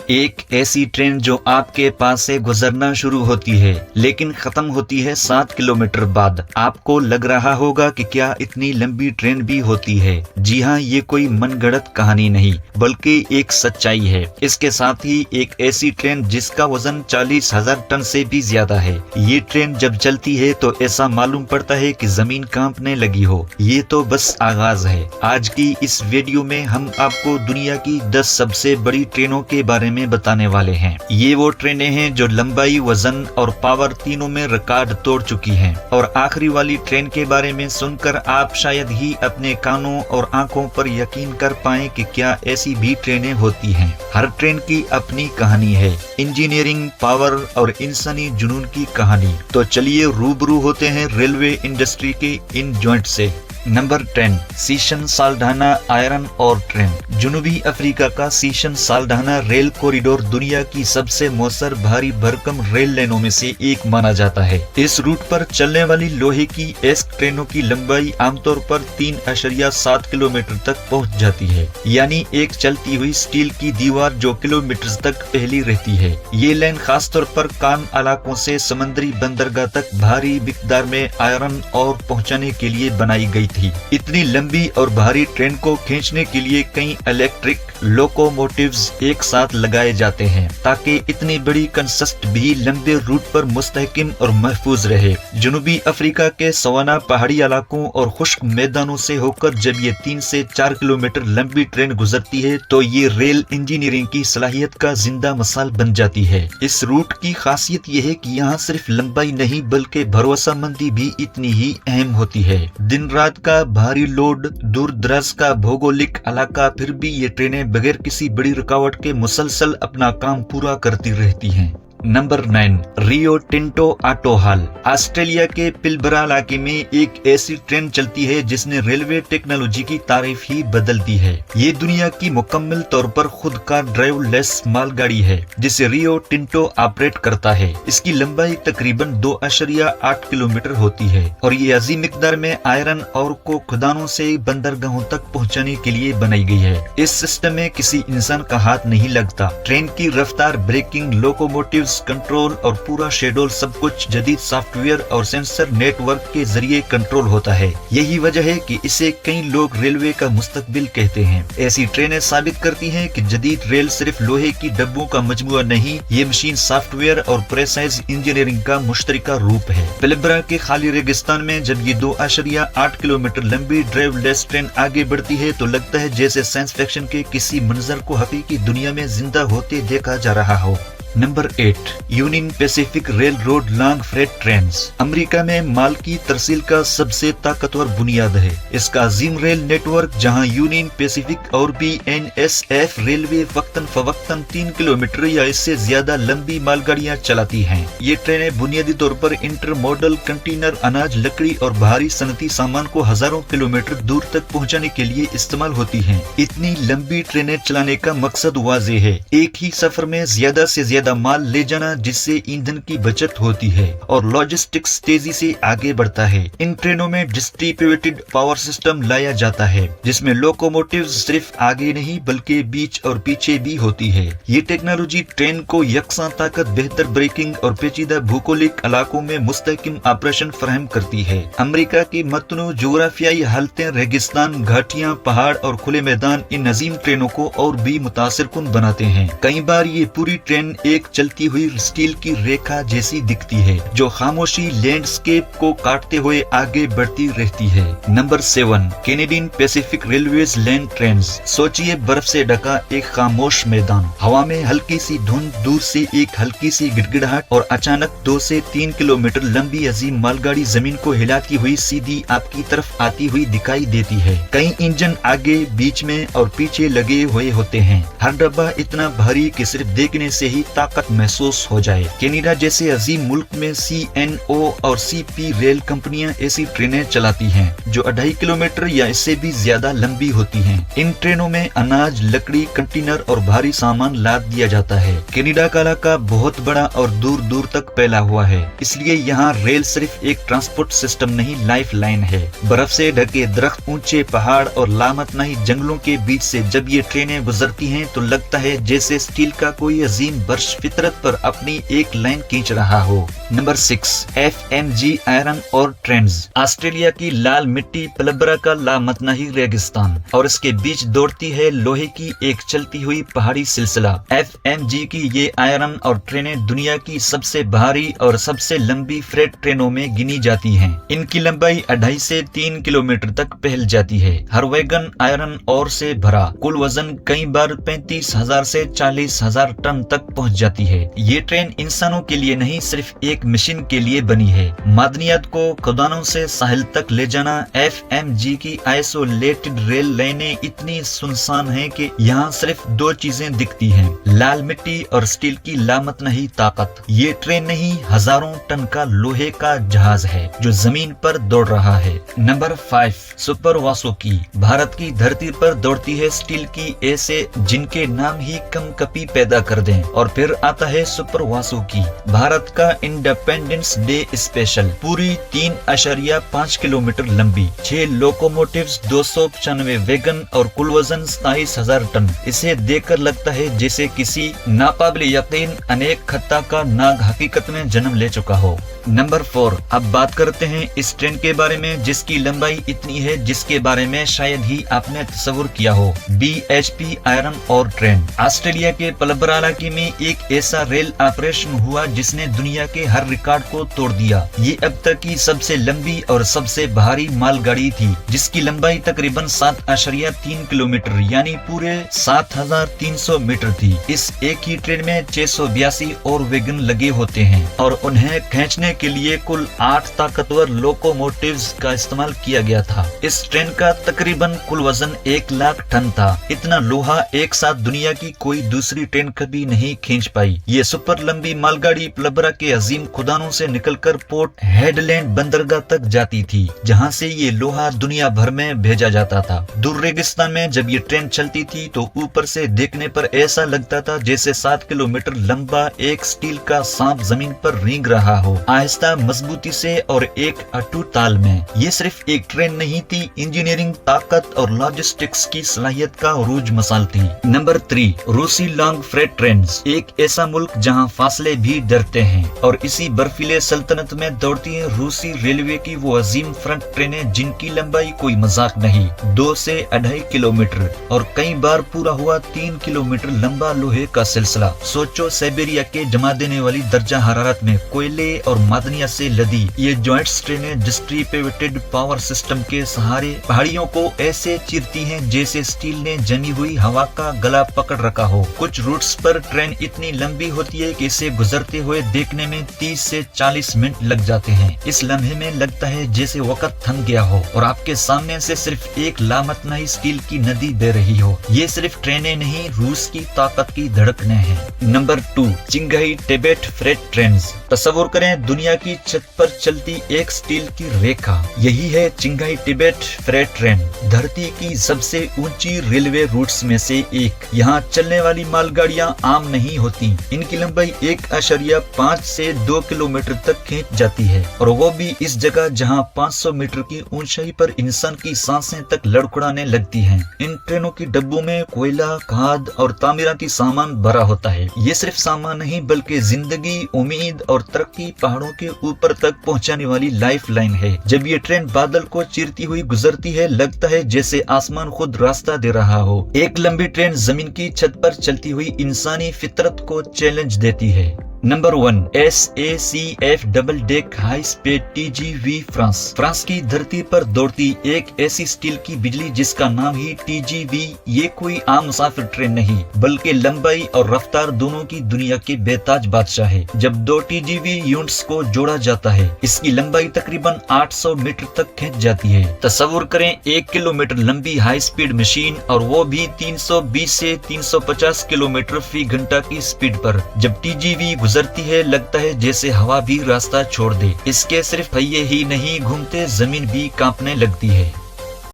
ایک ایسی ट्रेन जो आपके पास से गुजरना शुरू होती है लेकिन खत्म होती है 7 किलोमीटर बाद। आपको लग रहा होगा कि क्या इतनी लंबी ट्रेन भी होती है। जी हाँ, ये कोई मनगढ़ंत कहानी नहीं बल्कि एक सच्चाई है। इसके साथ ही एक ऐसी ट्रेन जिसका वजन 40,000 टन से भी ज्यादा है। ये ट्रेन जब चलती है तो ऐसा मालूम पड़ता है कि जमीन कांपने लगी हो। ये तो बस आगाज है। आज की इस वीडियो में हम आपको दुनिया की 10 सबसे बड़ी ट्रेनों के बारे में बताने वाले हैं। ये वो ट्रेनें हैं जो लंबाई, वजन और पावर तीनों में रिकॉर्ड तोड़ चुकी हैं। और आखिरी वाली ट्रेन के बारे में सुनकर आप शायद ही अपने कानों और आंखों पर यकीन कर पाएं कि क्या ऐसी भी ट्रेनें होती हैं। हर ट्रेन की अपनी कहानी है, इंजीनियरिंग, पावर और इंसानी जुनून की कहानी। तो चलिए रूबरू होते हैं रेलवे इंडस्ट्री के इन जॉइंट से। नंबर 10, सीशन साल्ढाना आयरन और ट्रेन। जनूबी अफ्रीका का सीशन साल्ढाना रेल कॉरिडोर दुनिया की सबसे मौसर भारी भरकम रेल लाइनों में से एक माना जाता है। इस रूट पर चलने वाली लोहे की एस्क ट्रेनों की लंबाई आमतौर पर 3.7 किलोमीटर तक पहुंच जाती है, यानी एक चलती हुई स्टील की दीवार जो किलोमीटर तक फैली रहती है। ये लाइन खासतौर पर कान इलाकों से समुद्री बंदरगाह तक भारी मिकदार में आयरन और पहुंचाने के लिए बनाई गई थी। इतनी लंबी और भारी ट्रेन को खींचने के लिए कई इलेक्ट्रिक लोकोमोटिव्स एक साथ लगाए जाते हैं ताकि इतनी बड़ी कंसस्ट भी लंबे रूट पर मुस्तहकम और महफूज रहे। जनूबी अफ्रीका के सवाना पहाड़ी इलाकों और खुश्क मैदानों से होकर जब ये 3 से 4 किलोमीटर लंबी ट्रेन गुजरती है तो ये रेल इंजीनियरिंग की सलाहियत का जिंदा मिसाल बन जाती है। इस रूट की खासियत ये है कि यहाँ सिर्फ लंबाई नहीं बल्कि भरोसामंदी भी इतनी ही अहम होती है। दिन रात का भारी लोड, दूर दराज का भौगोलिक इलाका, फिर भी ये ट्रेनें बगैर किसी बड़ी रुकावट के मुसलसल अपना काम पूरा करती रहती हैं। Number 9, Rio Tinto auto hall. Australia के पिलबरा इलाके में एक ऐसी ट्रेन चलती है जिसने रेलवे टेक्नोलॉजी की तारीफ ही बदल दी है। ये दुनिया की मुकम्मल तौर पर खुद का ड्राइवलेस मालगाड़ी है जिसे रियो टिंटो ऑपरेट करता है। इसकी लंबाई तकरीबन 2.8 किलोमीटर होती है और ये अजीम मिकदार में आयरन और को खदानों से बंदरगाहों तक पहुँचाने के लिए बनाई गई है। इस सिस्टम में किसी इंसान का हाथ नहीं लगता। ट्रेन की रफ्तार, ब्रेकिंग, लोकोमोटिव कंट्रोल और पूरा शेड्यूल सब कुछ जदीद सॉफ्टवेयर और सेंसर नेटवर्क के जरिए कंट्रोल होता है। यही वजह है कि इसे कई लोग रेलवे का मुस्तकबिल कहते हैं। ऐसी ट्रेनें साबित करती हैं कि जदीद रेल सिर्फ लोहे की डब्बों का मजमुआ नहीं, ये मशीन, सॉफ्टवेयर और प्रेसाइज इंजीनियरिंग का मुश्तरका रूप है। पिलबरा के खाली रेगिस्तान में जब ये 2.8 किलोमीटर लंबी ड्राइवलेस ट्रेन आगे बढ़ती है तो लगता है जैसे साइंस फिक्शन के किसी मंजर को हकीकी दुनिया में जिंदा होते देखा जा रहा हो। Number 8, union Pacific rail road long freight trains. America में माल की तरसील का सबसे ताकतवर बुनियाद है। इसका अजीम रेल नेटवर्क जहां यूनियन पैसिफिक और BNSF रेलवे वक्तन फवक्तन 3 किलोमीटर या इससे ज्यादा लंबी मालगाड़ियां चलाती हैं। ये ट्रेनें बुनियादी तौर पर इंटरमोडल कंटेनर, अनाज, लकड़ी और भारी सनती सामान को हजारों किलोमीटर दूर तक पहुंचाने के लिए इस्तेमाल होती हैं। इतनी लंबी ट्रेनें चलाने का मकसद वाज़ेह है, एक ही सफर में ज्यादा से ज्यादा माल ले जाना जिससे ईंधन की बचत होती है और लॉजिस्टिक्स तेजी से आगे बढ़ता है। इन ट्रेनों में डिस्ट्रीब्यूटेड पावर सिस्टम लाया जाता है जिसमें लोकोमोटिव सिर्फ आगे नहीं बल्कि बीच और पीछे भी होती है। ये टेक्नोलॉजी ट्रेन को यकसा ताकत, बेहतर ब्रेकिंग और पेचीदा भूगोलिक इलाकों में मुस्तहकम ऑपरेशन फराहम करती है। अमेरिका की मतनू जोग्राफियाई हालतें, रेगिस्तान, घाटियां, पहाड़ और खुले मैदान इन अजीम ट्रेनों को और भी मुतासिरकुन बनाते हैं। कई बार ये पूरी ट्रेन एक चलती हुई स्टील की रेखा जैसी दिखती है जो खामोशी लैंडस्केप को काटते हुए आगे बढ़ती रहती है। Number 7, Canadian Pacific railways land trains. सोचिए बर्फ से ढका एक खामोश मैदान, हवा में हल्की सी धुंध, दूर से एक हल्की सी गिड़गिड़ाहट और अचानक 2 से 3 किलोमीटर लंबी अजीम मालगाड़ी जमीन को हिलाती हुई सीधी आपकी तरफ आती हुई दिखाई देती है। कई इंजन आगे, बीच में और पीछे लगे हुए होते हैं। हर डब्बा इतना भारी कि सिर्फ देखने से ही ताकत महसूस हो जाए। कनाडा जैसे अजीम मुल्क में CNO और CP रेल कंपनियां ऐसी ट्रेनें चलाती हैं जो 2.5 किलोमीटर या इससे भी ज्यादा लंबी होती हैं। इन ट्रेनों में अनाज, लकड़ी, कंटेनर और भारी सामान लाद दिया जाता है। कनाडा का इलाका बहुत बड़ा और दूर दूर तक फैला हुआ है, इसलिए यहाँ रेल सिर्फ एक ट्रांसपोर्ट सिस्टम नहीं, लाइफ लाइन है। बर्फ से ढके दरख्त, ऊंचे पहाड़ और लामतनाही जंगलों के बीच से जब ये ट्रेनें गुजरती हैं तो लगता है जैसे स्टील का कोई अजीम ब्रश फितरत पर अपनी एक लाइन खींच रहा हो। नंबर 6, FMG आयरन और ट्रेंड्स। ऑस्ट्रेलिया की लाल मिट्टी पलबरा का लामतनाही रेगिस्तान और इसके बीच दौड़ती है लोहे की एक चलती हुई पहाड़ी सिलसिला। FMG की ये आयरन और ट्रेनें दुनिया की सबसे भारी और सबसे लंबी फ्रेट ट्रेनों में गिनी जाती हैं। इनकी लंबाई 2.5 से 3 किलोमीटर तक फैल जाती है। हर वैगन आयरन और से भरा, कुल वजन कई बार 35,000 से 40,000 टन तक पहुंच जाती है। ये ट्रेन इंसानों के लिए नहीं, सिर्फ एक मशीन के लिए बनी है। मादनियात को खदानों से साहिल तक ले जाना। FMG की आइसोलेटेड रेल लाइनें इतनी सुनसान हैं कि यहाँ सिर्फ 2 चीजें दिखती हैं, लाल मिट्टी और स्टील की लामतनाही ताकत। ये ट्रेन नहीं, हजारों टन का लोहे का जहाज है जो जमीन पर दौड़ रहा है। Number 5, super Vasuki. भारत की धरती पर दौड़ती है स्टील की ऐसे जिनके नाम ही कम कपी पैदा कर दें। और फिर आता है सुपर वासुकी, भारत का इंडिपेंडेंस डे स्पेशल। पूरी 3.5 किलोमीटर लंबी, 6 लोकोमोटिव्स, 295 वैगन और कुल वजन 27,000 टन। इसे देखकर लगता है जैसे किसी नाकाबिल यकीन अनेक खत्ता का नाग हकीकत में जन्म ले चुका हो। नंबर 4, अब बात करते हैं इस ट्रेन के बारे में जिसकी लंबाई इतनी है जिसके बारे में शायद ही आपने तस्वुर किया हो। BHP आयरन और ट्रेन। ऑस्ट्रेलिया के पलबरा इलाके में एक ऐसा रेल ऑपरेशन हुआ जिसने दुनिया के हर रिकॉर्ड को तोड़ दिया। ये अब तक की सबसे लंबी और सबसे भारी मालगाड़ी थी जिसकी लंबाई तकरीबन 7.3 किलोमीटर यानी पूरे 7,300 मीटर थी। इस एक ही ट्रेन में 682 और वैगन लगे होते हैं और उन्हें खींचने के लिए कुल 8 ताकतवर लोकोमोटिव्स का इस्तेमाल किया गया था। इस ट्रेन का तकरीबन कुल वजन 1 लाख टन था। इतना लोहा एक साथ दुनिया की कोई दूसरी ट्रेन कभी नहीं खींच पाई। ये सुपर लंबी मालगाड़ी पलबरा के अजीम खुदानों से निकलकर पोर्ट हेडलैंड बंदरगाह तक जाती थी जहां से ये लोहा दुनिया भर में भेजा जाता था। दूर रेगिस्तान में जब ये ट्रेन चलती थी तो ऊपर से देखने पर ऐसा लगता था जैसे 7 किलोमीटर लंबा एक स्टील का सांप जमीन पर रेंग रहा हो, आहिस्ता, मजबूती से और एक अटूट ताल में। ये सिर्फ एक ट्रेन नहीं थी, इंजीनियरिंग ताकत और लॉजिस्टिक्स की सलाहियत का उरूज मसाल थी। नंबर 3, रूसी लॉन्ग फ्रेट ट्रेन्स। एक ऐसा मुल्क जहां फासले भी डरते हैं और इसी बर्फीले सल्तनत में दौड़ती हैं रूसी रेलवे की वो अजीम फ्रंट ट्रेनें जिनकी लंबाई कोई मजाक नहीं, 2 से 2.5 किलोमीटर और कई बार पूरा हुआ 3 किलोमीटर लंबा लोहे का सिलसिला। सोचो, साइबेरिया के जमा देने वाली दर्जा हरारत में कोयले और मादनिया से लदी ये जॉइंट्स ट्रेनें डिस्ट्रीब्यूटेड पावर सिस्टम के सहारे पहाड़ियों को ऐसे चीरती हैं जैसे स्टील ने जमी हुई हवा का गला पकड़ रखा हो। कुछ रूट्स पर ट्रेन इतनी लंबी होती है कि इसे गुजरते हुए देखने में 30 से 40 मिनट लग जाते हैं। इस लम्हे में लगता है जैसे वक्त थम गया हो और आपके सामने से सिर्फ एक लामतनाही स्टील की नदी बह रही हो। ये सिर्फ ट्रेनें नहीं, रूस की ताकत की धड़कनें हैं। नंबर 2, चिंगाई टिबेट फ्रेट ट्रेन्स। तस्वीर करें दुनिया की छत पर चलती एक स्टील की रेखा, यही है चिंगाई टिबेट फ्रेट ट्रेन। धरती की सबसे ऊंची रेलवे रूट्स में से एक। यहाँ चलने वाली मालगाड़ियाँ आम नहीं होती। इनकी लंबाई 1.5 से 2 किलोमीटर तक खींच जाती है और वो भी इस जगह जहाँ 500 मीटर की ऊंचाई पर इंसान की सांसें तक लड़खड़ाने लगती हैं। इन ट्रेनों की डब्बों में कोयला, खाद और तामीराती सामान भरा होता है। ये सिर्फ सामान नहीं बल्कि जिंदगी, उम्मीद और तरक्की पहाड़ों के ऊपर तक पहुंचाने वाली लाइफ लाइन है। जब ये ट्रेन बादल को चीरती हुई गुजरती है लगता है जैसे आसमान खुद रास्ता दे रहा हो। एक लंबी ट्रेन जमीन की छत पर चलती हुई इंसानी फितरत को चैलेंज देती है। Number 1, SACF double deck high speed TGV France की धरती पर दौड़ती एक ऐसी स्टील की बिजली जिसका नाम ही TGV। ये कोई आम मुसाफिर ट्रेन नहीं बल्कि लंबाई और रफ्तार दोनों की दुनिया के बेताज बादशाह है। जब दो TGV यूनिट्स को जोड़ा जाता है इसकी लंबाई तकरीबन 800 मीटर तक खिंच जाती है। तस्वुर करें 1 किलोमीटर लंबी हाई स्पीड मशीन और वो भी 320 से 350 किलोमीटर फी घंटा की स्पीड पर। जब TGV गुजरती है लगता है जैसे हवा भी रास्ता छोड़ दे। इसके सिर्फ पहिए ही नहीं घूमते जमीन भी कांपने लगती है।